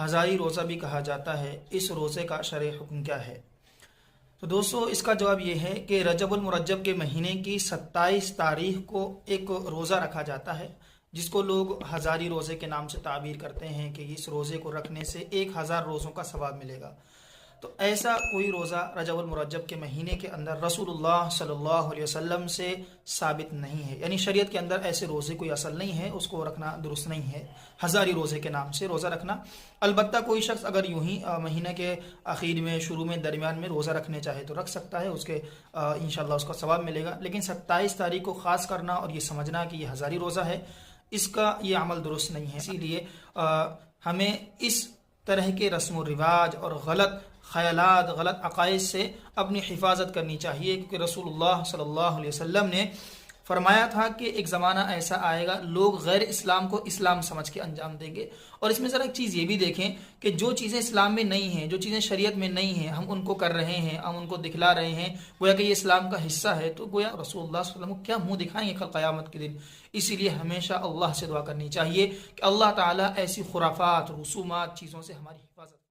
ہزاری روزہ بھی کہا جاتا ہے، اس روزے کا شرعی حکم کیا ہے؟ تو دوستوں، اس کا جواب یہ ہے کہ رجب المرجب کے مہینے کی 27 تاریخ کو ایک روزہ رکھا جاتا ہے جس کو لوگ ہزاری روزے کے نام سے تعبیر کرتے ہیں کہ اس روزے کو رکھنے سے 1000 روزوں کا ثواب ملے گا۔ تو ایسا کوئی روزہ رجب المرجب کے مہینے کے اندر رسول اللہ صلی اللہ علیہ وسلم سے ثابت نہیں ہے، یعنی شریعت کے اندر ایسے روزے کوئی اصل نہیں ہے، اس کو رکھنا درست نہیں ہے ہزاری روزے کے نام سے روزہ رکھنا۔ البتہ کوئی شخص اگر یوں ہی مہینہ کے آخر میں، شروع میں، درمیان میں روزہ رکھنے چاہے تو رکھ سکتا ہے، اس کے انشاءاللہ اس کا ثواب ملے گا۔ لیکن 27 تاریخ کو خاص کرنا اور یہ سمجھنا کہ یہ ہزاری روزہ ہے، اس کا یہ عمل درست نہیں ہے۔ اسی لیے ہمیں اس طرح کے رسم و رواج اور غلط خیالات، غلط عقائد سے اپنی حفاظت کرنی چاہیے، کیونکہ رسول اللہ صلی اللہ علیہ وسلم نے فرمایا تھا کہ ایک زمانہ ایسا آئے گا لوگ غیر اسلام کو اسلام سمجھ کے انجام دیں گے۔ اور اس میں ذرا ایک چیز یہ بھی دیکھیں کہ جو چیزیں اسلام میں نہیں ہیں، جو چیزیں شریعت میں نہیں ہیں، ہم ان کو کر رہے ہیں، ہم ان کو دکھلا رہے ہیں گویا کہ یہ اسلام کا حصہ ہے، تو گویا رسول اللہ صلی اللہ علیہ وسلم کو کیا منہ دکھائیں گے کل قیامت کے دن؟ اسی لیے ہمیشہ اللہ سے دعا کرنی چاہیے کہ اللہ تعالیٰ ایسی خرافات، رسومات، چیزوں سے ہماری حفاظت